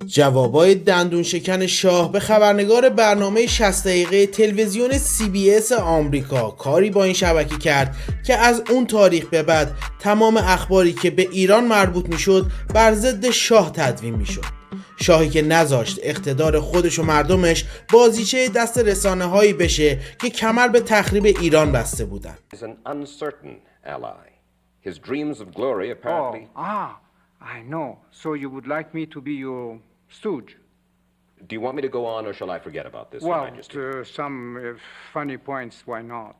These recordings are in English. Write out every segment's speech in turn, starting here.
جوابای دندون شکن شاه به خبرنگار برنامه 60 دقیقه تلویزیون CBS آمریکا کاری با این شبکه کرد که از اون تاریخ به بعد تمام اخباری که به ایران مربوط میشد بر ضد شاه تدوین میشد. شاهی که نذاشت اقتدار خودش و مردمش بازیچه دست رسانه هایی بشه که کمر به تخریب ایران بسته بودن. I know. So you would like me to be your stooge? Do you want me to go on or shall I forget about this? Well, some funny points, why not?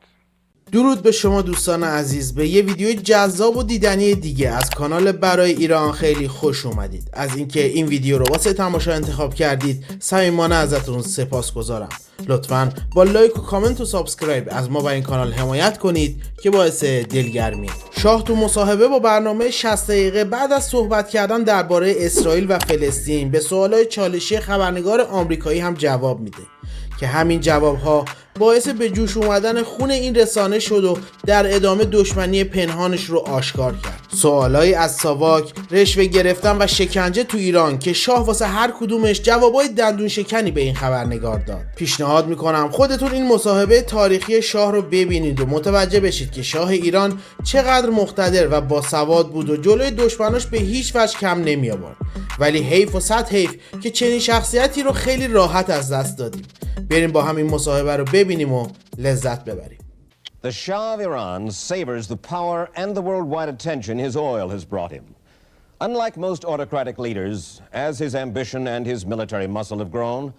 درود به شما دوستان عزیز، به یه ویدیو جذاب و دیدنی دیگه از کانال برای ایران خیلی خوش اومدید. از اینکه این ویدیو رو واسه تماشا انتخاب کردید صمیمانه ازتون سپاسگزارم. لطفاً با لایک و کامنت و سابسکرایب از ما و این کانال حمایت کنید که باعث دلگرمی. شاه تو مصاحبه با برنامه 60 دقیقه بعد از صحبت کردن درباره اسرائیل و فلسطین به سوالای چالشی خبرنگار آمریکایی هم جواب میده که همین جوابها باعث به جوش اومدن خون این رسانه شد و در ادامه دشمنی پنهانش رو آشکار کرد. سوالایی از ساواک، رشوه گرفتن و شکنجه تو ایران که شاه واسه هر کدومش جوابای دندون شکنی به این خبرنگار داد. پیشنهاد میکنم خودتون این مصاحبه تاریخی شاه رو ببینید و متوجه بشید که شاه ایران چقدر مقتدر و باسواد بود و جلوی دشمناش به هیچ وجه کم نمی آورد. ولی حیف و صد حیف که چنین شخصیتی رو خیلی راحت از دست دادیم. بریم با هم این مصاحبه رو ببینیم و لذت ببریم. The Shah of Iran savors the power and the worldwide attention his oil has brought him. Unlike most autocratic leaders, as his ambition and his military muscle have grown,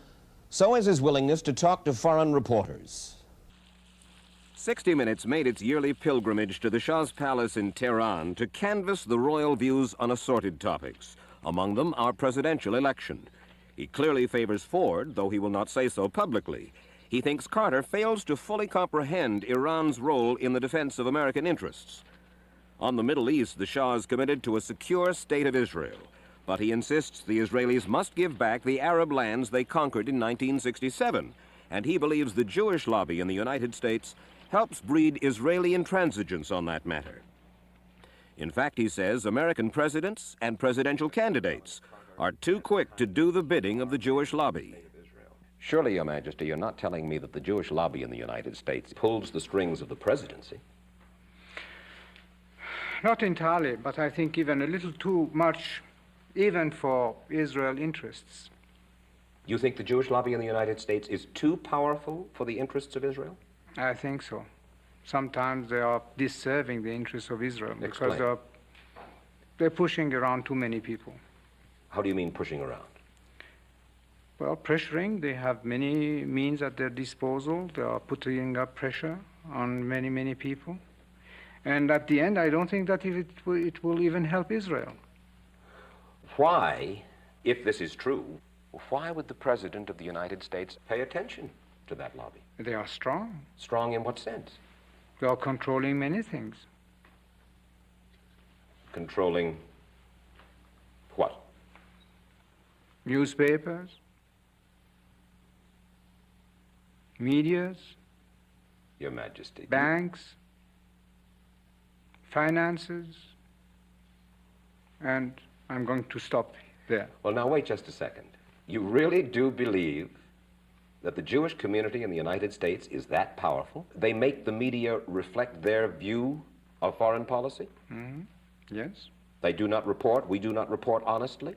so has his willingness to talk to foreign reporters. 60 Minutes made its yearly pilgrimage to the Shah's palace in Tehran to canvass the royal views on assorted topics, among them our presidential election. He clearly favors Ford, though he will not say so publicly. He thinks Carter fails to fully comprehend Iran's role in the defense of American interests. On the Middle East, the Shah is committed to a secure state of Israel, but he insists the Israelis must give back the Arab lands they conquered in 1967, and he believes the Jewish lobby in the United States helps breed Israeli intransigence on that matter. In fact, he says American presidents and presidential candidates are too quick to do the bidding of the Jewish lobby. Surely, Your Majesty, you're not telling me that the Jewish lobby in the United States pulls the strings of the presidency? Not entirely, but I think even a little too much, even for Israel interests. You think the Jewish lobby in the United States is too powerful for the interests of Israel? I think so. Sometimes they are disserving the interests of Israel because they're pushing around too many people. How do you mean pushing around? Well, pressuring. They have many means at their disposal. They are putting up pressure on many, many people. And at the end, I don't think that it will even help Israel. Why, if this is true, why would the President of the United States pay attention to that lobby? They are strong. Strong in what sense? They are controlling many things. Controlling what? Newspapers, medias, Your Majesty. Banks, finances, and I'm going to stop there. Well, now wait just a second. You really do believe that the Jewish community in the United States is that powerful? They make the media reflect their view of foreign policy? Mm-hmm. Yes. They do not report, we do not report honestly?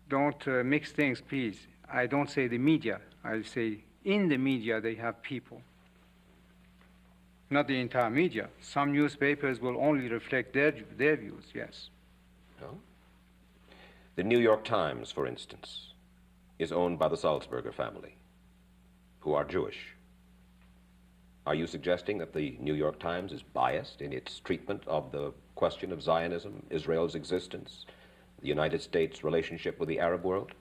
Don't mix things, please. I don't say the media. I say in the media they have people. Not the entire media. Some newspapers will only reflect their views, yes. No? The New York Times, for instance, is owned by the Salzburger family, who are Jewish. Are you suggesting that the New York Times is biased in its treatment of the question of Zionism, Israel's existence, the United States' relationship with the Arab world?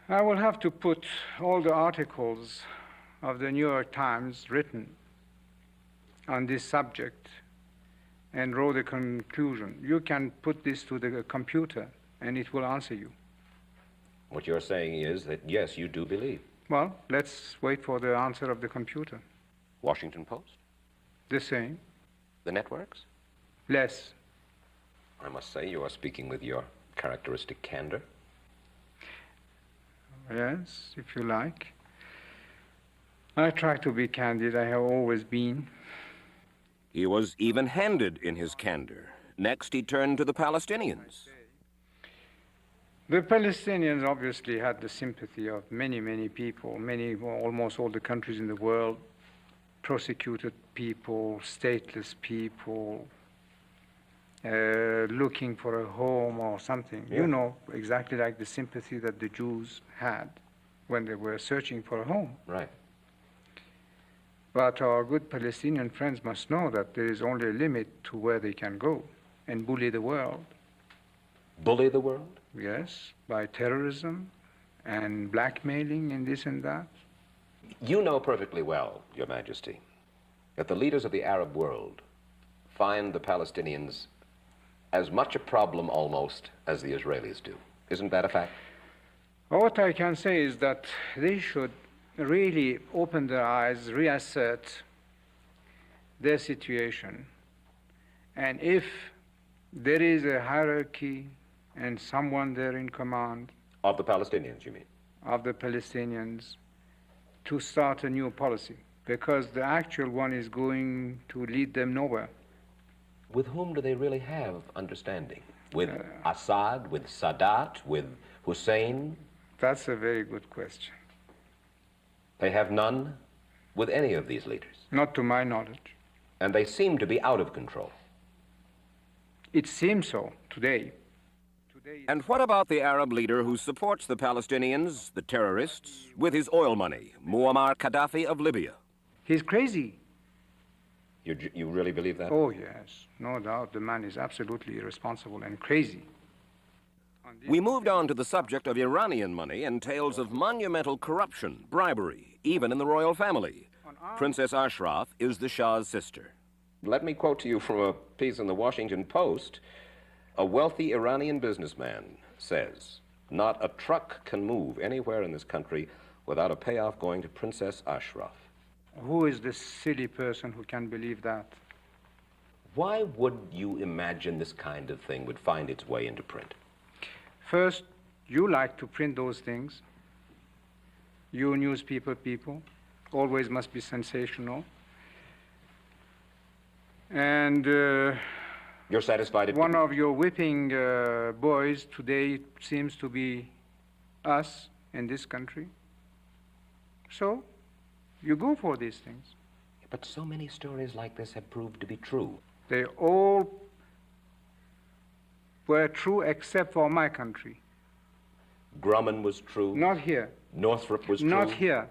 I will have to put all the articles of the New York Times written on this subject and draw the conclusion. You can put this to the computer and it will answer you. What you're saying is that, yes, you do believe. Well, let's wait for the answer of the computer. Washington Post? The same. The networks? Less. I must say you are speaking with your characteristic candor. Yes, if you like. I try to be candid. I have always been. He was even-handed in his candor. Next, he turned to the Palestinians. The Palestinians obviously had the sympathy of many, many people, almost all the countries in the world, persecuted people, stateless people, looking for a home or something. Yeah. You know, exactly like the sympathy that the Jews had when they were searching for a home. Right. But our good Palestinian friends must know that there is only a limit to where they can go and bully the world. Bully the world? Yes, by terrorism and blackmailing and this and that. You know perfectly well, Your Majesty, that the leaders of the Arab world find the Palestinians as much a problem almost as the Israelis do. Isn't that a fact? What I can say is that they should really open their eyes, reassert their situation. And if there is a hierarchy and someone there in command of the Palestinians, you mean? Of the Palestinians, to start a new policy, because the actual one is going to lead them nowhere. With whom do they really have understanding? With Assad, with Sadat, with Hussein? That's a very good question. They have none with any of these leaders? Not to my knowledge. And they seem to be out of control. It seems so today. And what about the Arab leader who supports the Palestinians, the terrorists, with his oil money, Muammar Gaddafi of Libya? He's crazy. You really believe that? Oh, yes. No doubt. The man is absolutely irresponsible and crazy. We moved on to the subject of Iranian money and tales of monumental corruption, bribery, even in the royal family. Princess Ashraf is the Shah's sister. Let me quote to you from a piece in the Washington Post. A wealthy Iranian businessman says, "Not a truck can move anywhere in this country without a payoff going to Princess Ashraf." Who is the silly person who can believe that? Why would you imagine this kind of thing would find its way into print? First, you like to print those things. You newspaper people always must be sensational. And you're satisfied? One of your whipping boys today seems to be us in this country. So, you go for these things. But so many stories like this have proved to be true. They all were true except for my country. Grumman was true? Not here. Northrop was true? Not here.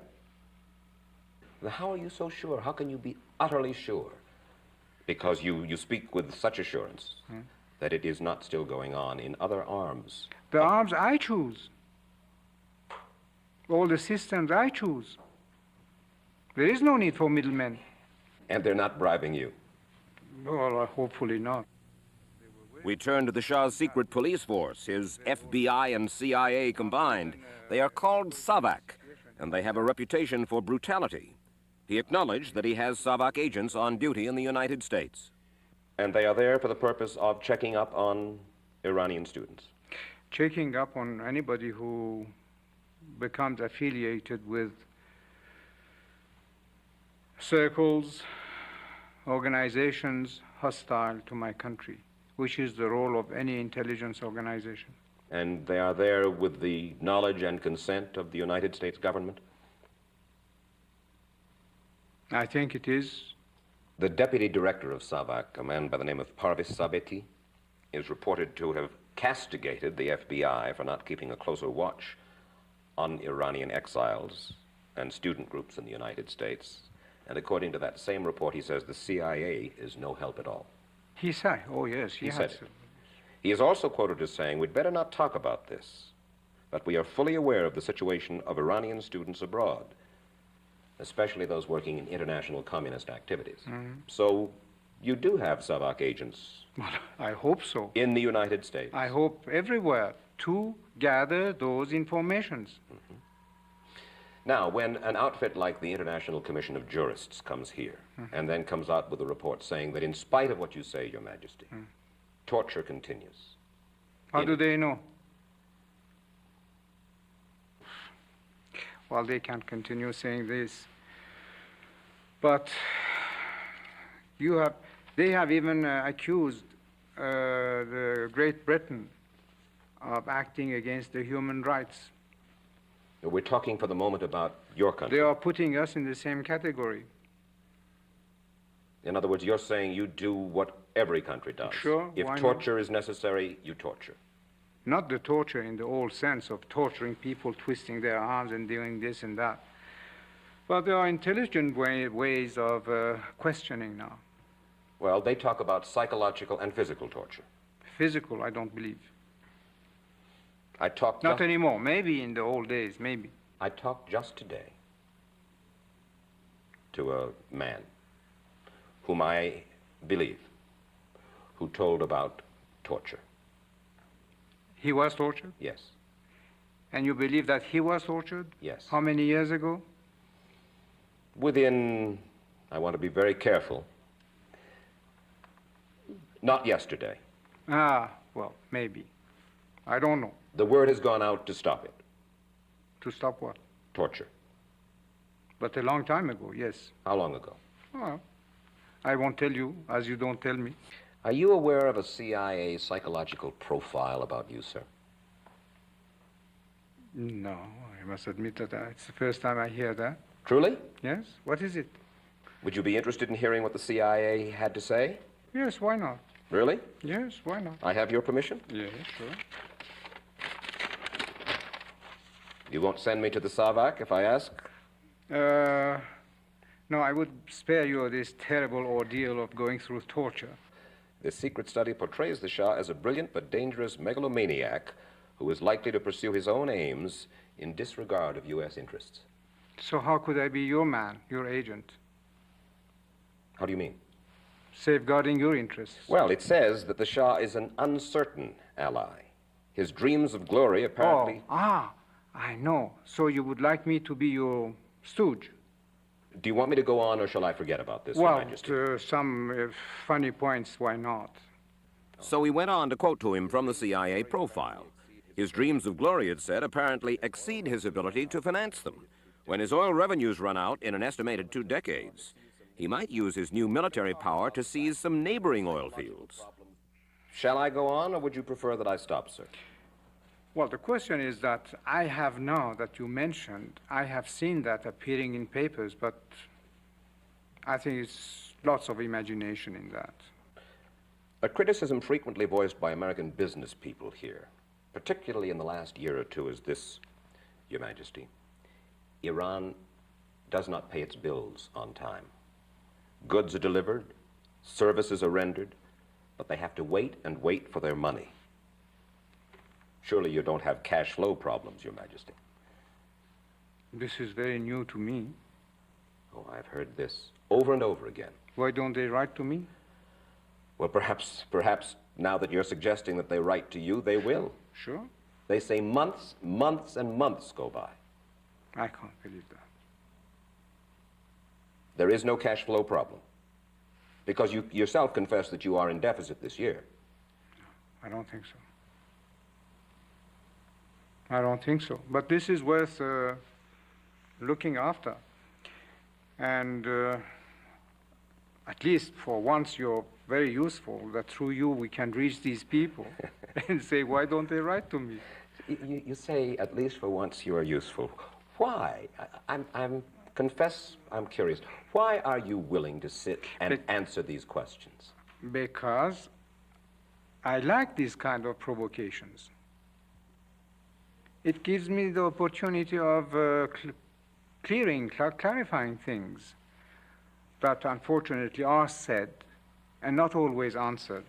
How are you so sure? How can you be utterly sure? Because you speak with such assurance that it is not still going on in other arms. The arms I choose. All the systems I choose. There is no need for middlemen. And they're not bribing you? Well, hopefully not. We turn to the Shah's secret police force, his FBI and CIA combined. They are called Savak, and they have a reputation for brutality. He acknowledged that he has Savak agents on duty in the United States. And they are there for the purpose of checking up on Iranian students? Checking up on anybody who becomes affiliated with circles, organizations hostile to my country, which is the role of any intelligence organization. And they are there with the knowledge and consent of the United States government? I think it is. The deputy director of Savak, a man by the name of Parvis Sabeti, is reported to have castigated the FBI for not keeping a closer watch on Iranian exiles and student groups in the United States. And according to that same report, he says the CIA is no help at all. He said, oh yes, he said it. He is also quoted as saying, we'd better not talk about this, but we are fully aware of the situation of Iranian students abroad, especially those working in international communist activities. So you do have Savak agents. Well, I hope so. In the United States. I hope everywhere to gather those informations. Now, when an outfit like the International Commission of Jurists comes here and then comes out with a report saying that in spite of what you say, Your Majesty, torture continues. How do they know? Well, they can continue saying this. But they have even accused the Great Britain of acting against the human rights. We're talking for the moment about your country. They are putting us in the same category. In other words, you're saying you do what every country does. Sure, If why torture is necessary, you torture. Not the torture in the old sense of torturing people, twisting their arms and doing this and that. But there are intelligent ways of questioning now. Well, they talk about psychological and physical torture. Physical, I don't believe. I talked Not anymore. Maybe in the old days, maybe. I talked just today to a man whom I believe, who told about torture. He was tortured? Yes. And you believe that he was tortured? Yes. How many years ago? Within, I want to be very careful, not yesterday. Well, maybe. I don't know. The word has gone out to stop it. To stop what? Torture. But a long time ago, yes. How long ago? Well, I won't tell you, as you don't tell me. Are you aware of a CIA psychological profile about you, sir? No, I must admit that it's the first time I hear that. Truly? Yes? What is it? Would you be interested in hearing what the CIA had to say? Yes, why not? Really? Yes, why not? I have your permission? Yes, sure. You won't send me to the Savak if I ask? No, I would spare you this terrible ordeal of going through torture. This secret study portrays the Shah as a brilliant but dangerous megalomaniac who is likely to pursue his own aims in disregard of U.S. interests. So how could I be your man, your agent, How do you mean? safeguarding your interests? Well, it says that the Shah is an uncertain ally. His dreams of glory apparently... I know. So you would like me to be your stooge? Do you want me to go on, or shall I forget about this, Your Well, Majesty? some funny points, why not? So he went on to quote to him from the CIA profile. His dreams of glory, it said, apparently exceed his ability to finance them. When his oil revenues run out in an estimated 2 decades, he might use his new military power to seize some neighboring oil fields. Shall I go on, or would you prefer that I stop, sir? Well, the question is that I have now that you mentioned, I have seen that appearing in papers, but I think it's lots of imagination in that. A criticism frequently voiced by American business people here, particularly in the last year or two, is this, Your Majesty. Iran does not pay its bills on time. Goods are delivered, services are rendered, but they have to wait and wait for their money. Surely you don't have cash flow problems, Your Majesty. This is very new to me. Oh, I've heard this over and over again. Why don't they write to me? Well, perhaps now that you're suggesting that they write to you, they will. Sure. They say months and months go by. I can't believe that. There is no cash flow problem. Because you yourself confess that you are in deficit this year. I don't think so. I don't think so. But this is worth looking after. And at least for once you're very useful, that through you we can reach these people and say, why don't they write to me? You say, at least for once you are useful. Why? I'm curious. Why are you willing to sit and answer these questions? Because I like these kind of provocations. It gives me the opportunity of clarifying things that unfortunately are said and not always answered.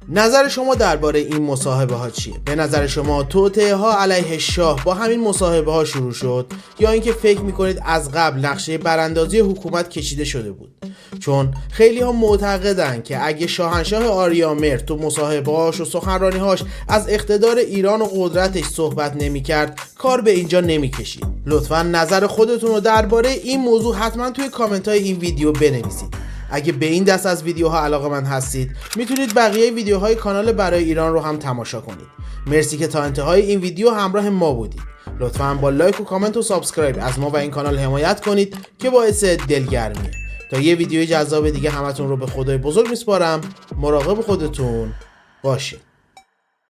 نظر شما درباره این مصاحبه ها چیه؟ به نظر شما توطئه ها علیه شاه با همین مصاحبه ها شروع شد یا اینکه فکر میکنید از قبل نقشه براندازی حکومت کشیده شده بود؟ چون خیلی ها معتقدن که اگه شاهنشاه آریامهر تو مصاحبه هاش و سخنرانی هاش از اقتدار ایران و قدرتش صحبت نمیکرد، کار به اینجا نمیکشید. لطفاً نظر خودتون رو درباره این موضوع حتما توی کامنت های این ویدیو بنویسید. اگه به این دست از ویدیوها علاقه‌مند هستید میتونید بقیه ویدیوهای کانال برای ایران رو هم تماشا کنید. مرسی که تا انتهای این ویدیو همراه ما بودید. لطفاً با لایک و کامنت و سابسکرایب از ما و این کانال حمایت کنید که باعث دلگرمیه. تا یه ویدیوی جذاب دیگه همتون رو به خدای بزرگ میسپارم. مراقب خودتون باشید.